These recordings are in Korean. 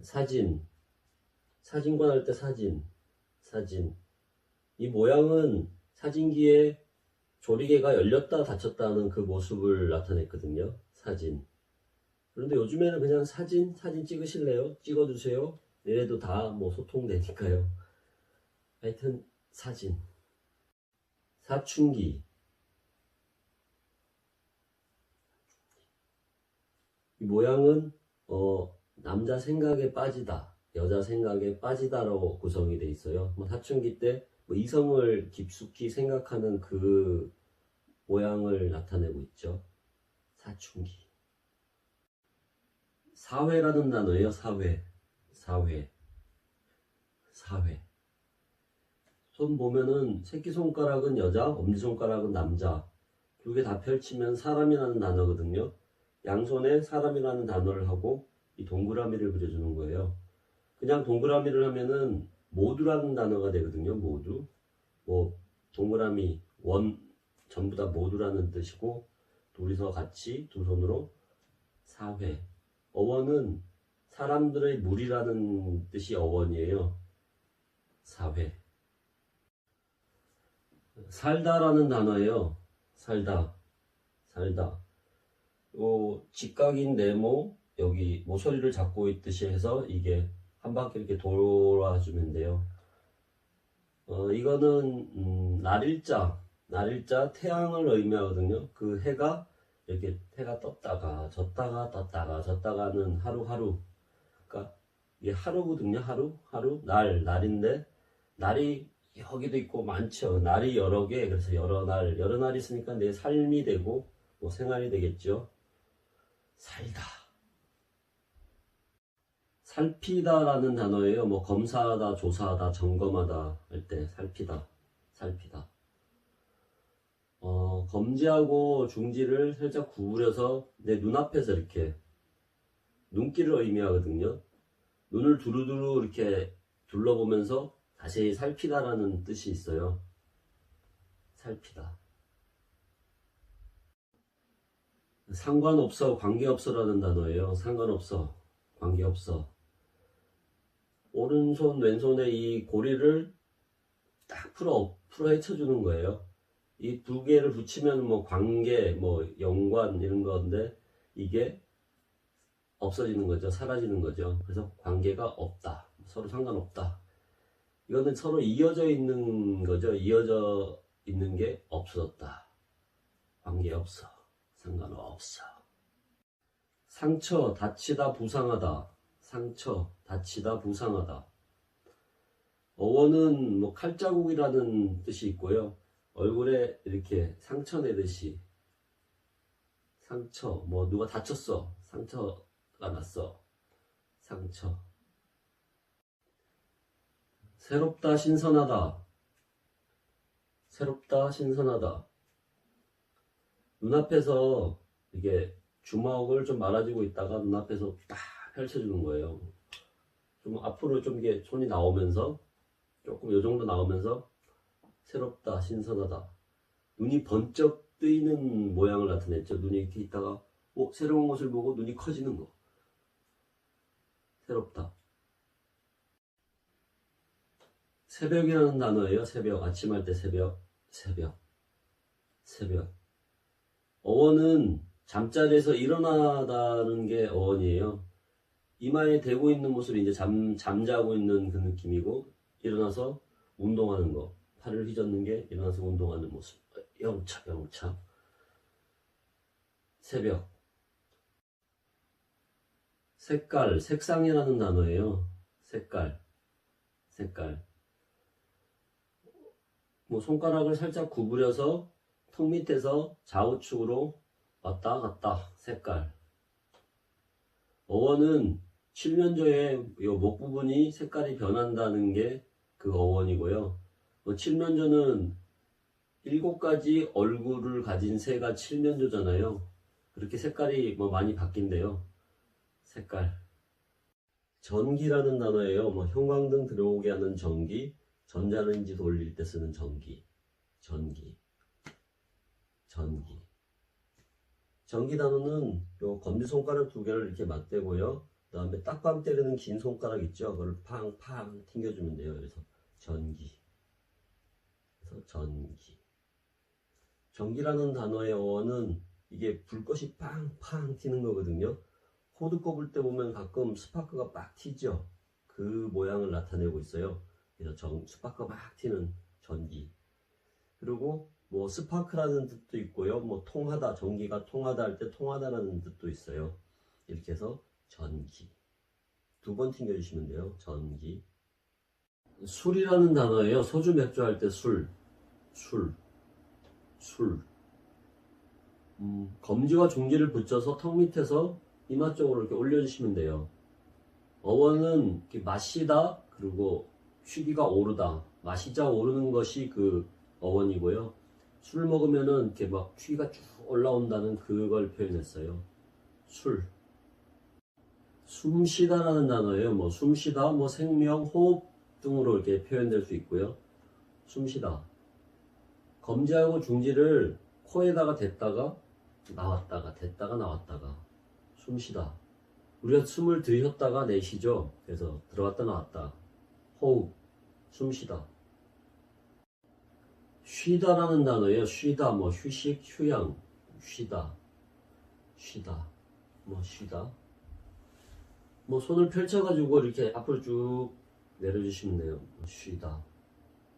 사진, 사진관 할 때 사진. 이 모양은 사진기에 조리개가 열렸다 닫혔다는 그 모습을 나타냈거든요. 사진. 그런데 요즘에는 그냥 사진 찍으실래요? 찍어주세요. 이래도 다 뭐 소통되니까요. 하여튼 사진. 사춘기. 이 모양은 남자 생각에 빠지다, 여자 생각에 빠지다라고 구성이 돼 있어요. 사춘기 때 이성을 깊숙이 생각하는 그 모양을 나타내고 있죠. 사춘기. 사회라는 단어예요. 사회. 손 보면은 새끼손가락은 여자, 엄지손가락은 남자. 두 개 다 펼치면 사람이라는 단어거든요. 양손에 사람이라는 단어를 하고 이 동그라미를 그려주는 거예요. 그냥 동그라미를 하면은 모두라는 단어가 되거든요. 모두. 동그라미, 원, 전부 다 모두라는 뜻이고, 둘이서 같이 두 손으로 사회. 어원은 사람들의 무리라는 뜻이 어원이에요. 사회. 살다라는 단어예요. 살다. 직각인 네모, 여기 모서리를 잡고 있듯이 해서 이게 한 바퀴 이렇게 돌아주면 돼요. 이거는 날일자 태양을 의미하거든요. 그 해가 이렇게 해가 떴다가 졌다가는 하루. 그러니까 이게 하루거든요. 하루 날인데 날이 여기도 있고 많죠. 날이 여러 개. 그래서 여러 날 있으니까 내 삶이 되고 생활이 되겠죠. 살다. 살피다라는 단어예요. 검사하다, 조사하다, 점검하다 할 때 살피다. 검지하고 중지를 살짝 구부려서 내 눈앞에서 이렇게 눈길을 의미하거든요. 눈을 두루두루 이렇게 둘러보면서 자세히 살피다라는 뜻이 있어요. 살피다. 상관없어, 관계없어라는 단어예요. 상관없어, 관계없어. 오른손, 왼손에 이 고리를 딱 풀어 헤쳐주는 거예요. 이 두 개를 붙이면 관계, 연관 이런 건데 이게 없어지는 거죠. 사라지는 거죠. 그래서 관계가 없다. 서로 상관없다. 이거는 서로 이어져 있는 거죠. 이어져 있는 게 없어졌다. 관계 없어. 상관없어. 상처, 다치다, 부상하다. 어원은 칼자국이라는 뜻이 있고요. 얼굴에 이렇게 상처 내듯이. 상처, 누가 다쳤어. 상처가 났어. 상처. 새롭다, 신선하다. 눈앞에서 이게 주먹을 좀 말아주고 있다가 눈앞에서 딱 펼쳐주는 거예요. 좀 앞으로 좀 이게 손이 나오면서 조금 요 정도 나오면서 새롭다, 신선하다. 눈이 번쩍 뜨이는 모양을 나타냈죠. 눈이 이렇게 있다가 새로운 것을 보고 눈이 커지는 거. 새롭다. 새벽이라는 단어예요. 새벽. 아침할 때 새벽. 어원은 잠자리에서 일어나다는 게 어원이에요. 이마에 대고 있는 모습이 이제 잠자고 있는 그 느낌이고, 일어나서 운동하는 거. 팔을 휘젓는 게 일어나서 운동하는 모습. 영차. 새벽. 색깔, 색상이라는 단어예요. 색깔. 손가락을 살짝 구부려서 턱 밑에서 좌우측으로 왔다 갔다. 색깔. 어원은 칠면조의 목 부분이 색깔이 변한다는 게 그 어원이고요. 칠면조는 7가지 얼굴을 가진 새가 칠면조잖아요. 그렇게 색깔이 많이 바뀐대요. 색깔. 전기라는 단어예요. 형광등 들어오게 하는 전기, 전자레인지 돌릴 때 쓰는 전기. 전기 단어는 요 검지손가락 2개를 이렇게 맞대고요. 그 다음에 딱밤 때리는 긴 손가락 있죠? 그걸 팡팡 튕겨주면 돼요. 그래서 전기. 그래서 전기. 전기라는 단어의 어원은 이게 불꽃이 팡팡 튀는 거거든요. 코드 꼽을 때 보면 가끔 스파크가 막 튀죠. 그 모양을 나타내고 있어요. 그래서 스파크가 막 튀는 전기. 그리고 뭐 스파크라는 뜻도 있고요. 뭐 통하다, 전기가 통하다 할 때 통하다라는 뜻도 있어요. 이렇게 해서 전기. 두 번 튕겨주시면 돼요. 전기. 술이라는 단어예요. 소주 맥주 할 때 술. 검지와 중지를 붙여서 턱 밑에서 이마 쪽으로 이렇게 올려주시면 돼요. 어원은 이렇게 마시다, 그리고 쉬기가 오르다. 마시자 오르는 것이 그 어원이고요. 술 먹으면은 이렇게 막 쉬기가 쭉 올라온다는 그걸 표현했어요. 술. 숨쉬다라는 단어예요. 뭐 숨쉬다, 뭐 생명, 호흡 등으로 이렇게 표현될 수 있고요. 숨쉬다. 검지하고 중지를 코에다가 댔다가 나왔다가 댔다가 나왔다가 숨쉬다. 우리가 숨을 들이셨다가 내쉬죠. 그래서 들어갔다 나왔다. 호흡, 숨쉬다. 쉬다라는 단어예요. 쉬다, 뭐 휴식, 휴양, 쉬다, 뭐 쉬다. 뭐 손을 펼쳐가지고 이렇게 앞으로 쭉 내려주시면 돼요. 쉬다.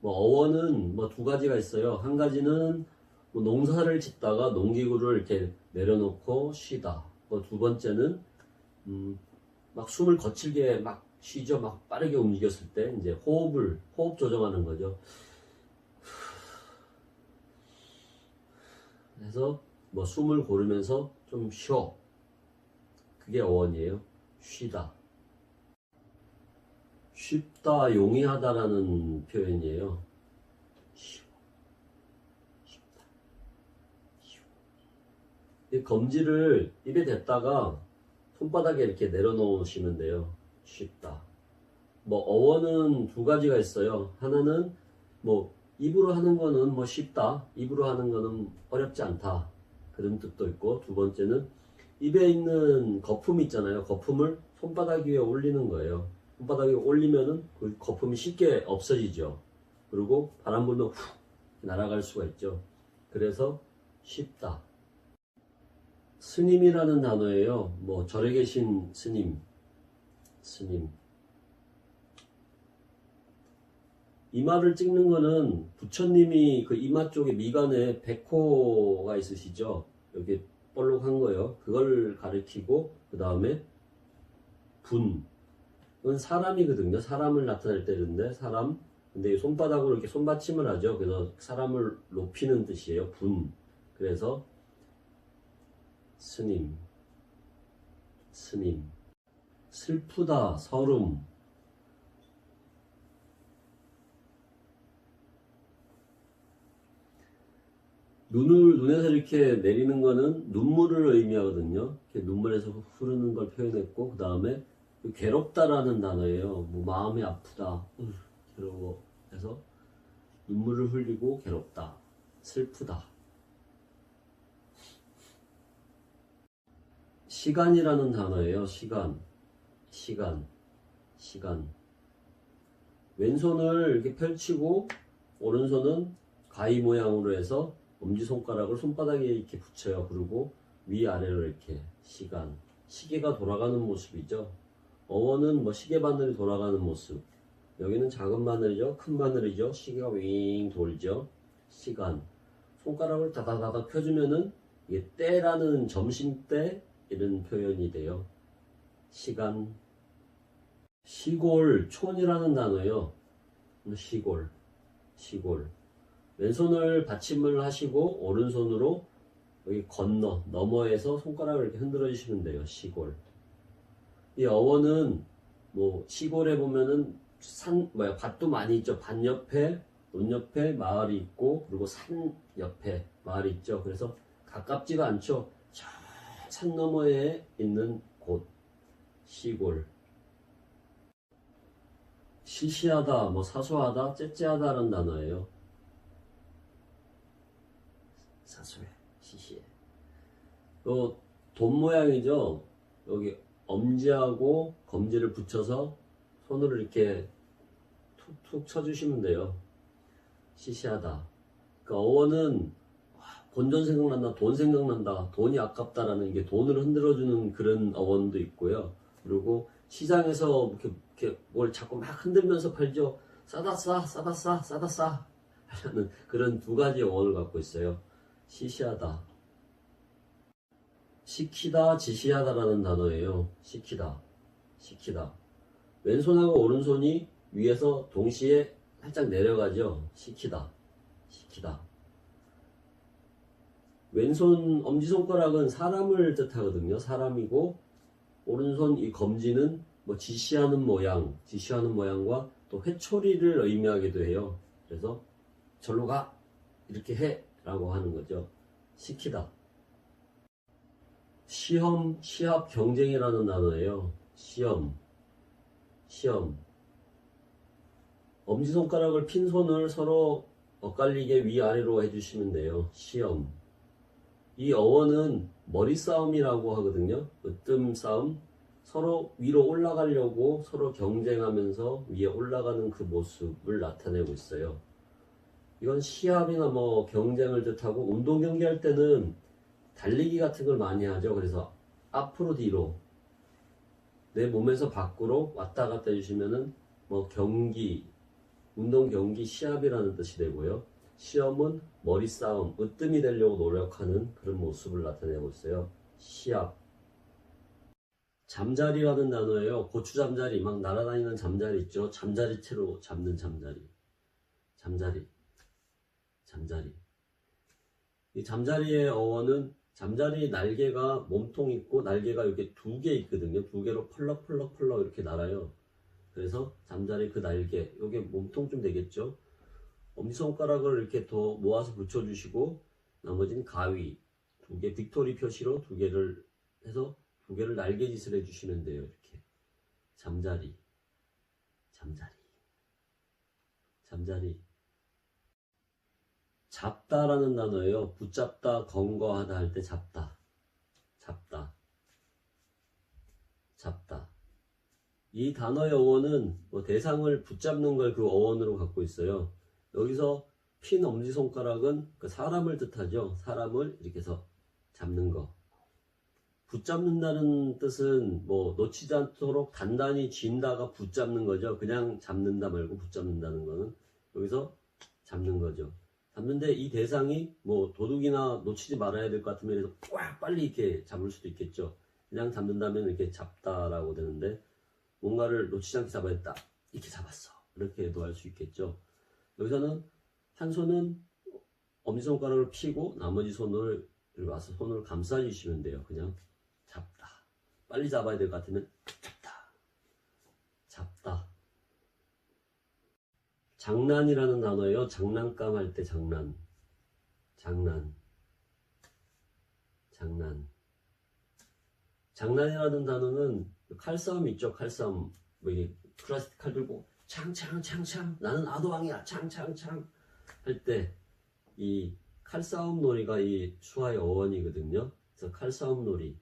뭐 어원은 뭐 두 가지가 있어요. 한 가지는 뭐 농사를 짓다가 농기구를 이렇게 내려놓고 쉬다. 뭐 두 번째는 막 숨을 거칠게 막 쉬죠. 막 빠르게 움직였을 때 이제 호흡 조정하는 거죠. 그래서 뭐 숨을 고르면서 좀 쉬어. 그게 어원이에요. 쉬다. 쉽다, 용이하다라는 표현이에요. 이 검지를 입에 댔다가 손바닥에 이렇게 내려놓으시면 돼요. 쉽다. 뭐 어원은 두 가지가 있어요. 하나는 뭐 입으로 하는 거는 뭐 쉽다. 입으로 하는 거는 어렵지 않다. 그런 뜻도 있고, 두 번째는 입에 있는 거품 있잖아요. 거품을 손바닥 위에 올리는 거예요. 손바닥 위에 올리면은 그 거품이 쉽게 없어지죠. 그리고 바람 불면 훅 날아갈 수가 있죠. 그래서 쉽다. 스님이라는 단어예요. 뭐 절에 계신 스님. 이마를 찍는 거는 부처님이 그 이마 쪽에 미간에 백호가 있으시죠. 여기 볼록한 거요. 그걸 가리키고, 그 다음에 분. 그건 사람이거든요. 사람을 나타낼 때인데 사람. 근데 손바닥으로 이렇게 손받침을 하죠. 그래서 사람을 높이는 뜻이에요. 분. 그래서 스님. 슬프다, 서름. 눈에서 이렇게 내리는 거는 눈물을 의미하거든요. 이렇게 눈물에서 흐르는 걸 표현했고, 그 다음에 괴롭다라는 단어예요. 뭐 마음이 아프다, 괴로워. 해서 눈물을 흘리고 괴롭다, 슬프다. 시간이라는 단어예요. 시간. 왼손을 이렇게 펼치고 오른손은 가위 모양으로 해서 엄지손가락을 손바닥에 이렇게 붙여요. 그리고 위아래로 이렇게 시간. 시계가 돌아가는 모습이죠. 어원은 뭐 시계 바늘이 돌아가는 모습. 여기는 작은 바늘이죠. 큰 바늘이죠. 시계가 윙 돌죠. 시간. 손가락을 다다다닥 펴주면은 이게 때라는 점심때 이런 표현이 돼요. 시간. 시골, 촌이라는 단어예요. 시골. 왼손을 받침을 하시고 오른손으로 여기 너머에서 손가락을 이렇게 흔들어 주시면 돼요. 시골. 이 어원은 뭐 시골에 보면은 밭도 많이 있죠. 밭 옆에, 논 옆에 마을이 있고, 그리고 산 옆에 마을이 있죠. 그래서 가깝지가 않죠. 저 산 너머에 있는 곳. 시골. 시시하다, 뭐 사소하다, 째째하다라는 단어예요. 사소해, 시시해. 또 돈 모양이죠. 여기 엄지하고 검지를 붙여서 손으로 이렇게 툭툭 쳐주시면 돼요. 시시하다. 그러니까 어원은 본전 생각난다, 돈 생각난다, 돈이 아깝다라는 게 돈을 흔들어주는 그런 어원도 있고요. 그리고 시장에서 이렇게 뭘 자꾸 막 흔들면서 팔죠. 싸다 싸, 싸다 싸, 싸다 싸 하는 그런 두 가지 어원을 갖고 있어요. 시시하다. 시키다, 지시하다라는 단어예요. 시키다, 시키다. 왼손하고 오른손이 위에서 동시에 살짝 내려가죠. 시키다, 시키다. 왼손 엄지손가락은 사람을 뜻하거든요. 사람이고, 오른손 이 검지는 뭐 지시하는 모양, 지시하는 모양과 또 회초리를 의미하기도 해요. 그래서 절로 가, 이렇게 해 라고 하는 거죠. 시키다. 시험, 시합, 경쟁이라는 단어예요. 시험, 시험. 엄지손가락을 핀 손을 서로 엇갈리게 위아래로 해주시면 돼요. 시험. 이 어원은 머리 싸움이라고 하거든요. 으뜸 싸움. 서로 위로 올라가려고 서로 경쟁하면서 위에 올라가는 그 모습을 나타내고 있어요. 이건 시합이나 뭐 경쟁을 뜻하고, 운동 경기할 때는 달리기 같은 걸 많이 하죠. 그래서 앞으로 뒤로 내 몸에서 밖으로 왔다 갔다 해주시면은 뭐 경기, 운동 경기, 시합이라는 뜻이 되고요. 시험은 머리 싸움, 으뜸이 되려고 노력하는 그런 모습을 나타내고 있어요. 시합. 잠자리라는 단어예요. 고추 잠자리, 막 날아다니는 잠자리 있죠. 잠자리채로 잡는 잠자리. 잠자리. 잠자리. 이 잠자리의 어원은, 잠자리 날개가 몸통 있고 날개가 이렇게 두 개 있거든요. 두 개로 펄럭펄럭펄럭 이렇게 날아요. 그래서 잠자리 그 날개, 이게 몸통쯤 되겠죠. 엄지손가락을 이렇게 더 모아서 붙여주시고, 나머지는 가위 두 개, 빅토리 표시로 두 개를 해서 두 개를 날개짓을 해주시면 돼요. 이렇게. 잠자리, 잠자리, 잠자리. 잡다라는 단어예요. 붙잡다, 검거하다 할 때 잡다, 잡다, 잡다. 이 단어의 어원은 뭐 대상을 붙잡는 걸 그 어원으로 갖고 있어요. 여기서 핀 엄지손가락은 그 사람을 뜻하죠. 사람을 이렇게 해서 잡는 거. 붙잡는다는 뜻은 뭐 놓치지 않도록 단단히 쥔다가 붙잡는 거죠. 그냥 잡는다 말고 붙잡는다는 거는 여기서 잡는 거죠. 잡는데 이 대상이 뭐 도둑이나 놓치지 말아야 될 것 같으면 그래서 꽉 빨리 이렇게 잡을 수도 있겠죠. 그냥 잡는다면 이렇게 잡다라고 되는데, 뭔가를 놓치지 않게 잡아야겠다, 이렇게 잡았어, 이렇게도 할 수 있겠죠. 여기서는 한 손은 엄지손가락을 펴고 나머지 손을 와서 손을 감싸 주시면 돼요. 그냥 잡다. 빨리 잡아야 될 것 같으면 잡다, 잡다. 장난이라는 단어예요. 장난감 할 때 장난, 장난, 장난. 장난이라는 단어는 칼싸움 있죠. 칼싸움. 뭐 이게 플라스틱 칼 들고 창창창창 나는 아도왕이야 창창창 할 때 이 칼싸움 놀이가 이 수화의 어원이거든요. 그래서 칼싸움 놀이.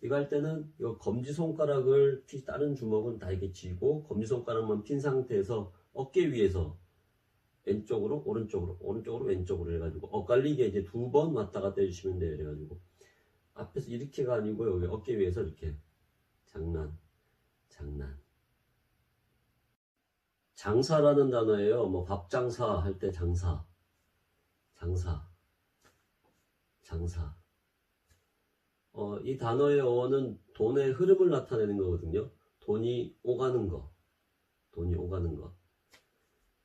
이거 할 때는 이 검지손가락을 다른 주먹은 다 이렇게 쥐고 검지손가락만 핀 상태에서 어깨 위에서 왼쪽으로 오른쪽으로 오른쪽으로 왼쪽으로 해가지고 엇갈리게 이제 두 번 왔다 갔다 해주시면 돼요. 그래가지고 앞에서 이렇게가 아니고 여기 어깨 위에서 이렇게 장난, 장난. 장사라는 단어예요. 뭐 밥장사 할 때 장사, 장사, 장사. 이 단어의 어원은 돈의 흐름을 나타내는 거거든요. 돈이 오가는 거, 돈이 오가는 거.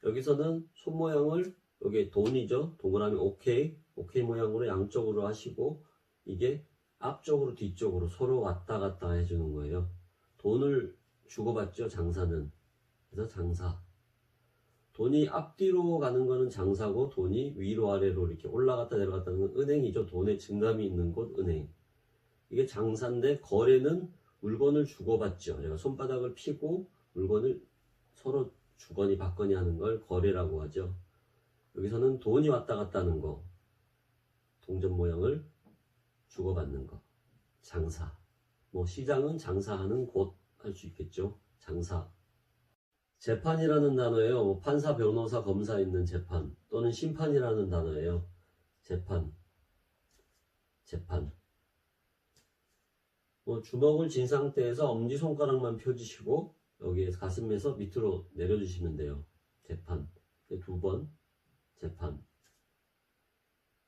여기서는 손 모양을, 여기 돈이죠. 동그라미 오케이, 오케이 모양으로 양쪽으로 하시고, 이게 앞쪽으로 뒤쪽으로 서로 왔다 갔다 해주는 거예요. 돈을 주고받죠, 장사는. 그래서 장사. 돈이 앞뒤로 가는 거는 장사고, 돈이 위로 아래로 이렇게 올라갔다 내려갔다는 건 은행이죠. 돈의 증감이 있는 곳 은행. 이게 장사인데, 거래는 물건을 주고받죠. 제가 손바닥을 펴고 물건을 서로 주거니 받거니 하는 걸 거래라고 하죠. 여기서는 돈이 왔다 갔다 하는 거, 동전 모양을 주고받는 거, 장사. 뭐 시장은 장사하는 곳 할 수 있겠죠. 장사. 재판이라는 단어예요. 뭐 판사, 변호사, 검사 있는 재판 또는 심판이라는 단어예요. 재판. 재판. 주먹을 쥔 상태에서 엄지손가락만 펴주시고 여기에 가슴에서 밑으로 내려주시면 돼요. 재판. 2번. 재판.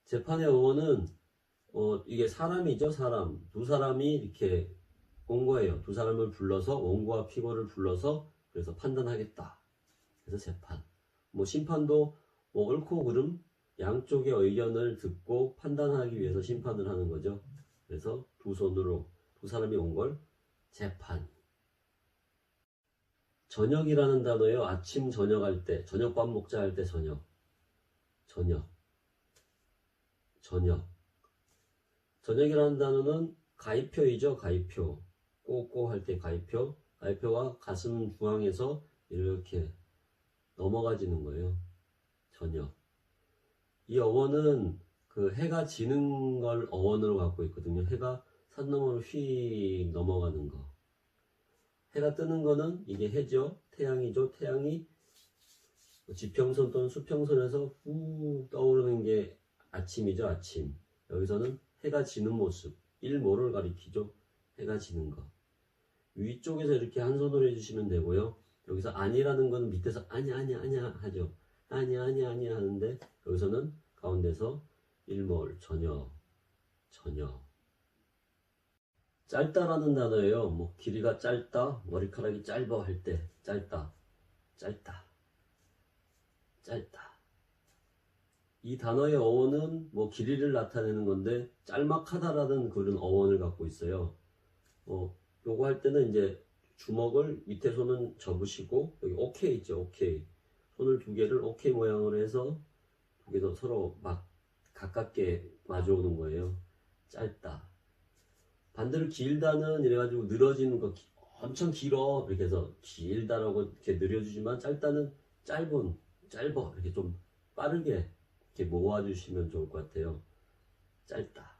재판의 어원은 이게 사람이죠. 사람. 두 사람이 이렇게 온 거예요. 두 사람을 불러서 원고와 피고를 불러서 그래서 판단하겠다. 그래서 재판. 뭐 심판도 뭐 옳고 그름 양쪽의 의견을 듣고 판단하기 위해서 심판을 하는 거죠. 그래서 두 손으로 두 사람이 온 걸 재판. 저녁이라는 단어예요. 아침 저녁 할 때, 저녁밥 먹자 할 때 저녁. 저녁. 저녁. 저녁이라는 단어는 가위표이죠. 가위표. 꼬꼬 할 때 가위표. 가위표가 가슴 중앙에서 이렇게 넘어가지는 거예요. 저녁. 이 어원은 그 해가 지는 걸 어원으로 갖고 있거든요. 해가 산 너머로 휙 넘어가는 거. 해가 뜨는 거는 이게 해죠. 태양이죠. 태양이 지평선 또는 수평선에서 후 떠오르는 게 아침이죠. 아침. 여기서는 해가 지는 모습. 일모를 가리키죠. 해가 지는 거. 위쪽에서 이렇게 한 손으로 해주시면 되고요. 여기서 아니라는 건 밑에서 아니야 하죠. 아니야 하는데 여기서는 가운데서 일몰 저녁. 짧다라는 단어예요. 뭐 길이가 짧다, 머리카락이 짧아 할 때 짧다. 이 단어의 어원은 뭐 길이를 나타내는 건데 짤막하다라는 그런 어원을 갖고 있어요. 요거 할 때는 이제 주먹을 밑에 손은 접으시고 여기 오케이 있죠. 오케이. 손을 두 개를 오케이 모양으로 해서 두 개도 서로 막 가깝게 마주오는 거예요. 짧다. 반대로 길다는 이래가지고 늘어지는 거 엄청 길어 이렇게 해서 길다라고 이렇게 늘려주지만 짧다는 짧아 이렇게 좀 빠르게 이렇게 모아주시면 좋을 것 같아요. 짧다.